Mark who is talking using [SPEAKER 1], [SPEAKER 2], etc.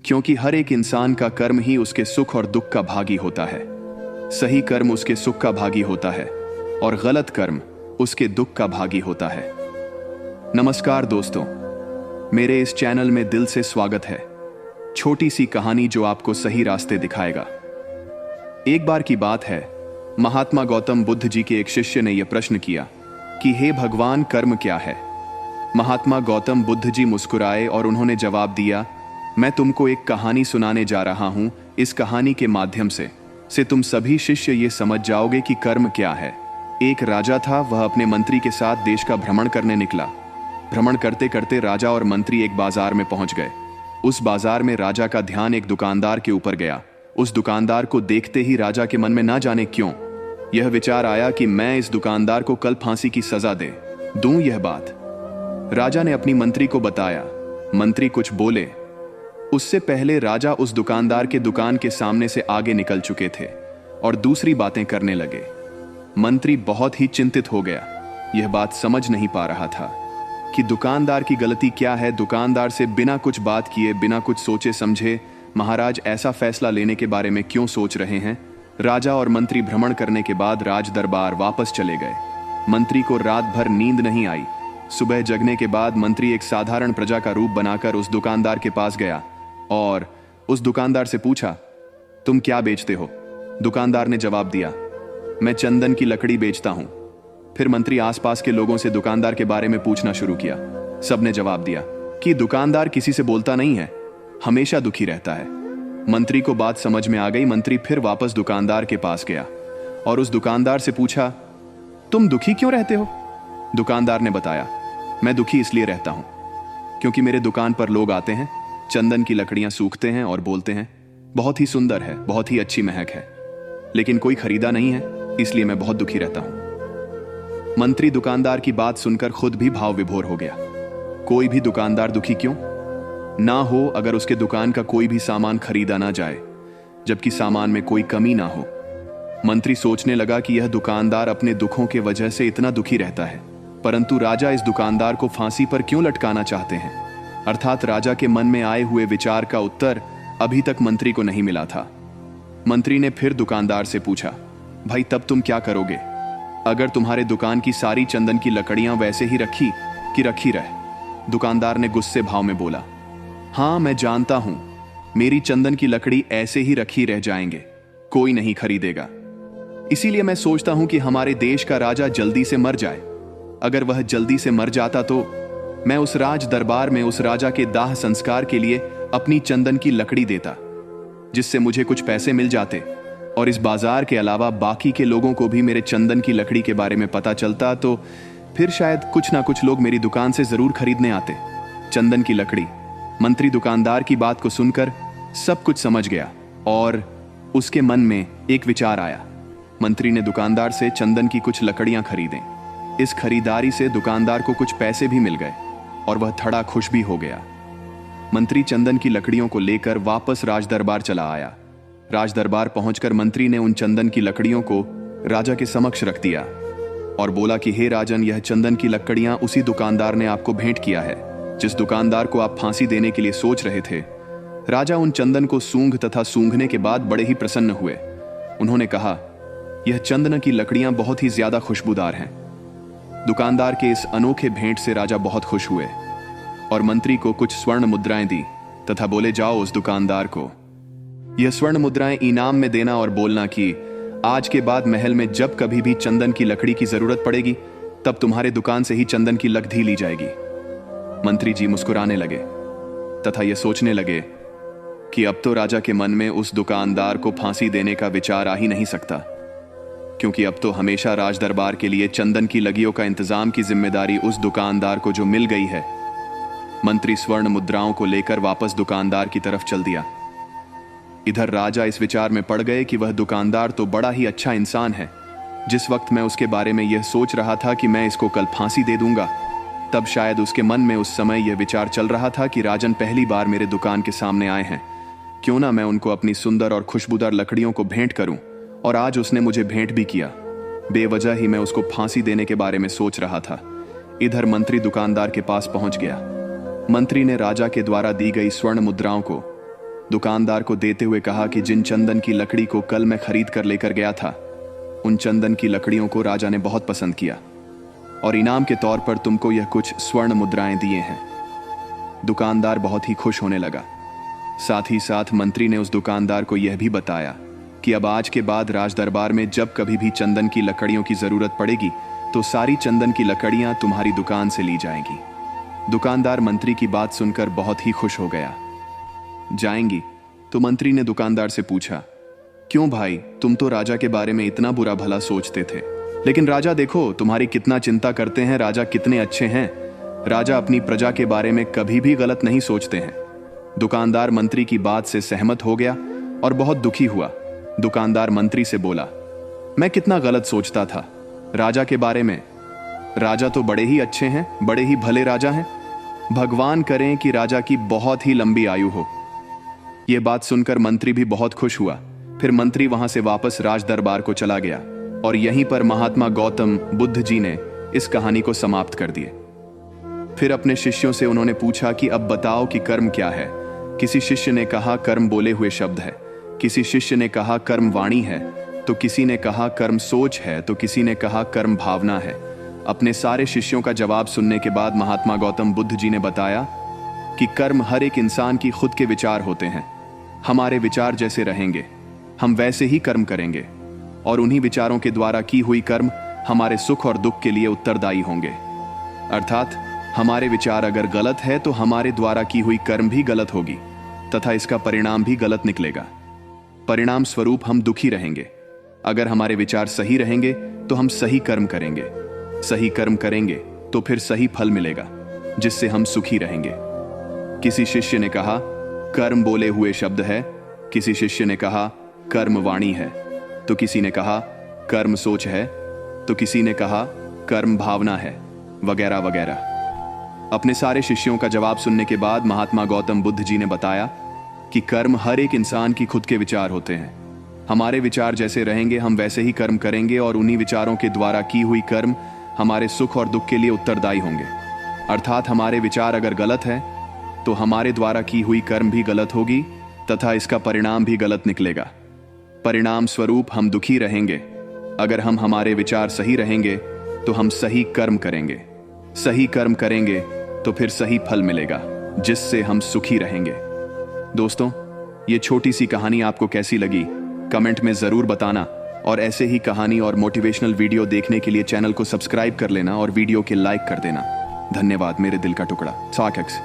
[SPEAKER 1] क्योंकि हर एक इंसान का कर्म ही उसके सुख और दुख का भागी होता है। सही कर्म उसके सुख का भागी होता है और गलत कर्म उसके दुख का भागी होता है। नमस्कार दोस्तों, मेरे इस चैनल में दिल से स्वागत है। छोटी सी कहानी जो आपको सही रास्ते दिखाएगा। एक बार की बात है, महात्मा गौतम बुद्ध जी के एक शिष्य ने यह प्रश्न किया कि हे भगवान, कर्म क्या है। महात्मा गौतम बुद्ध जी मुस्कुराए और उन्होंने जवाब दिया, मैं तुमको एक कहानी सुनाने जा रहा हूं। इस कहानी के माध्यम से तुम सभी शिष्य ये समझ जाओगे कि कर्म क्या है। एक राजा था, वह अपने मंत्री के साथ देश का भ्रमण करने निकला। भ्रमण करते करते राजा और मंत्री एक बाजार में पहुंच गए। उस बाजार में राजा का ध्यान एक दुकानदार के ऊपर गया। उस दुकानदार को देखते ही राजा के मन में ना जाने क्यों यह विचार आया कि मैं इस दुकानदार को कल फांसी की सजा दे दूं। यह बात राजा ने अपनी मंत्री को बताया। मंत्री कुछ बोले उससे पहले राजा उस दुकानदार के दुकान के सामने से आगे निकल चुके थे और दूसरी बातें करने लगे। मंत्री बहुत ही चिंतित हो गया। यह बात समझ नहीं पा रहा था कि दुकानदार की गलती क्या है। दुकानदार से बिना कुछ बात किए, बिना कुछ सोचे समझे महाराज ऐसा फैसला लेने के बारे में क्यों सोच रहे हैं। राजा और मंत्री भ्रमण करने के बाद राज दरबार वापस चले गए। मंत्री को रात भर नींद नहीं आई। सुबह जगने के बाद मंत्री एक साधारण प्रजा का रूप बनाकर उस दुकानदार के पास गया और उस दुकानदार से पूछा, तुम क्या बेचते हो। दुकानदार ने जवाब दिया, मैं चंदन की लकड़ी बेचता हूं। फिर मंत्री आसपास के लोगों से दुकानदार के बारे में पूछना शुरू किया। सबने जवाब दिया कि दुकानदार किसी से बोलता नहीं है, हमेशा दुखी रहता है। मंत्री को बात समझ में आ गई। मंत्री फिर वापस दुकानदार के पास गया और उस दुकानदार से पूछा, तुम दुखी क्यों रहते हो। दुकानदार ने बताया, मैं दुखी इसलिए रहता हूं क्योंकि मेरे दुकान पर लोग आते हैं, चंदन की लकड़ियां सूखते हैं और बोलते हैं बहुत ही सुंदर है, बहुत ही अच्छी महक है, लेकिन कोई खरीदा नहीं है, इसलिए मैं बहुत दुखी रहता हूं। मंत्री दुकानदार की बात सुनकर खुद भी भाव विभोर हो गया। कोई भी दुकानदार दुखी क्यों ना हो अगर उसके दुकान का कोई भी सामान खरीदा ना जाए, जबकि सामान में कोई कमी ना हो। मंत्री सोचने लगा कि यह दुकानदार अपने दुखों के वजह से इतना दुखी रहता है, परंतु राजा इस दुकानदार को फांसी पर क्यों लटकाना चाहते हैं। अर्थात राजा के मन में आए हुए विचार का उत्तर अभी तक मंत्री को नहीं मिला था। मंत्री ने फिर दुकानदार से पूछा, भाई तब तुम क्या करोगे अगर तुम्हारे दुकान की सारी चंदन की लकड़ियां वैसे ही रखी कि रखी रहे। दुकानदार ने गुस्से भाव में बोला, हाँ मैं जानता हूं, मेरी चंदन की लकड़ी ऐसे ही रखी रह जाएंगे, कोई नहीं खरीदेगा। इसीलिए मैं सोचता हूं कि हमारे देश का राजा जल्दी से मर जाए। अगर वह जल्दी से मर जाता तो मैं उस राज दरबार में उस राजा के दाह संस्कार के लिए अपनी चंदन की लकड़ी देता, जिससे मुझे कुछ पैसे मिल जाते और इस बाजार के अलावा बाकी के लोगों को भी मेरे चंदन की लकड़ी के बारे में पता चलता, तो फिर शायद कुछ ना कुछ लोग मेरी दुकान से जरूर खरीदने आते। चंदन की लकड़ी। मंत्री दुकानदार की बात को सुनकर सब कुछ समझ गया और उसके मन में एक विचार आया। मंत्री ने दुकानदार से चंदन की कुछ लकड़ियां खरीदें। इस खरीदारी से दुकानदार को कुछ पैसे भी मिल गए और वह थोड़ा खुश भी हो गया। मंत्री चंदन की लकड़ियों को लेकर वापस राजदरबार चला आया। राजदरबार पहुंचकर मंत्री ने उन चंदन की लकड़ियों को राजा के समक्ष रख दिया और बोला कि हे राजन, यह चंदन की लकड़ियां उसी दुकानदार ने आपको भेंट किया है जिस दुकानदार को आप फांसी देने के लिए सोच रहे थे। राजा उन चंदन को सूंघ तथा सूंघने के बाद बड़े ही प्रसन्न हुए। उन्होंने कहा, यह चंदन की लकड़ियां बहुत ही ज्यादा खुशबूदार हैं। दुकानदार के इस अनोखे भेंट से राजा बहुत खुश हुए और मंत्री को कुछ स्वर्ण मुद्राएं दी तथा बोले, जाओ उस दुकानदार को यह स्वर्ण मुद्राएं इनाम में देना और बोलना कि आज के बाद महल में जब कभी भी चंदन की लकड़ी की जरूरत पड़ेगी तब तुम्हारे दुकान से ही चंदन की लकड़ी ली जाएगी। मंत्री जी मुस्कुराने लगे तथा यह सोचने लगे कि अब तो राजा के मन में उस दुकानदार को फांसी देने का विचार आ ही नहीं सकता, क्योंकि अब तो हमेशा राज दरबार के लिए चंदन की लगियों का इंतजाम की जिम्मेदारी उस दुकानदार को जो मिल गई है। मंत्री स्वर्ण मुद्राओं को लेकर वापस दुकानदार की तरफ चल दिया। इधर राजा इस विचार में पड़ गए कि वह दुकानदार तो बड़ा ही अच्छा इंसान है। जिस वक्त मैं उसके बारे में यह सोच रहा था कि मैं इसको कल फांसी दे दूंगा, तब शायद उसके मन में उस समय यह विचार चल रहा था कि राजन पहली बार मेरे दुकान के सामने आए हैं, क्यों ना मैं उनको अपनी सुंदर और खुशबूदार लकड़ियों को भेंट करूं। और आज उसने मुझे भेंट भी किया। बेवजह ही मैं उसको फांसी देने के बारे में सोच रहा था। इधर मंत्री दुकानदार के पास पहुंच गया। मंत्री ने राजा के द्वारा दी गई स्वर्ण मुद्राओं को दुकानदार को देते हुए कहा कि जिन चंदन की लकड़ी को कल मैं खरीद कर लेकर गया था, उन चंदन की लकड़ियों को राजा ने बहुत पसंद किया और इनाम के तौर पर तुमको यह कुछ स्वर्ण मुद्राएं दिए हैं। दुकानदार बहुत ही खुश होने लगा। साथ ही साथ मंत्री ने उस दुकानदार को यह भी बताया कि अब आज के बाद राज दरबार में जब कभी भी चंदन की लकड़ियों की जरूरत पड़ेगी तो सारी चंदन की लकड़ियां तुम्हारी दुकान से ली जाएंगी। दुकानदार मंत्री की बात सुनकर बहुत ही खुश हो गया। जाएंगी? तो मंत्री ने दुकानदार से पूछा, क्यों भाई, तुम तो राजा के बारे में इतना बुरा भला सोचते थे, लेकिन राजा देखो तुम्हारी कितना चिंता करते हैं, राजा कितने अच्छे हैं। राजा अपनी प्रजा के बारे में कभी भी गलत नहीं सोचते हैं। दुकानदार मंत्री की बात से सहमत हो गया और बहुत दुखी हुआ। दुकानदार मंत्री से बोला, मैं कितना गलत सोचता था राजा के बारे में। राजा तो बड़े ही अच्छे हैं, बड़े ही भले राजा हैं। भगवान करें कि राजा की बहुत ही लंबी आयु हो। यह बात सुनकर मंत्री भी बहुत खुश हुआ। फिर मंत्री वहां से वापस राज दरबार को चला गया और यहीं पर महात्मा गौतम बुद्ध जी ने इस कहानी को समाप्त कर दिए। फिर अपने शिष्यों से उन्होंने पूछा कि अब बताओ कि कर्म क्या है। किसी शिष्य ने कहा कर्म बोले हुए शब्द है, किसी शिष्य ने कहा कर्म वाणी है, तो किसी ने कहा कर्म सोच है, तो किसी ने कहा कर्म भावना है। अपने सारे शिष्यों का जवाब सुनने के बाद महात्मा गौतम बुद्ध जी ने बताया कि कर्म हर एक इंसान की खुद के विचार होते हैं। हमारे विचार जैसे रहेंगे हम वैसे ही कर्म करेंगे और उन्हीं विचारों के द्वारा की हुई कर्म हमारे सुख और दुख के लिए उत्तरदायी होंगे। अर्थात हमारे विचार अगर गलत है तो हमारे द्वारा की हुई कर्म भी गलत होगी तथा इसका परिणाम भी गलत निकलेगा। परिणाम स्वरूप हम दुखी रहेंगे। अगर हमारे विचार सही रहेंगे तो हम सही कर्म करेंगे, सही कर्म करेंगे तो फिर सही फल मिलेगा जिससे हम सुखी रहेंगे। किसी शिष्य ने कहा कर्म बोले हुए शब्द है, किसी शिष्य ने कहा कर्म वाणी है, तो किसी ने कहा कर्म सोच है, तो किसी ने कहा कर्म भावना है, वगैरह वगैरह। अपने सारे शिष्यों का जवाब सुनने के बाद महात्मा गौतम बुद्ध जी ने बताया कि कर्म हर एक इंसान की खुद के विचार होते हैं। हमारे विचार जैसे रहेंगे हम वैसे ही कर्म करेंगे और उन्हीं विचारों के द्वारा की हुई कर्म हमारे सुख और दुख के लिए उत्तरदायी होंगे। अर्थात हमारे विचार अगर गलत है तो हमारे द्वारा की हुई कर्म भी गलत होगी तथा इसका परिणाम भी गलत निकलेगा। परिणाम स्वरूप हम दुखी रहेंगे। अगर हम हमारे विचार सही रहेंगे तो हम सही कर्म करेंगे, सही कर्म करेंगे तो फिर सही फल मिलेगा जिससे हम सुखी रहेंगे। दोस्तों, ये छोटी सी कहानी आपको कैसी लगी कमेंट में जरूर बताना और ऐसे ही कहानी और मोटिवेशनल वीडियो देखने के लिए चैनल को सब्सक्राइब कर लेना और वीडियो के लाइक कर देना। धन्यवाद मेरे दिल का टुकड़ा। साकेक्स।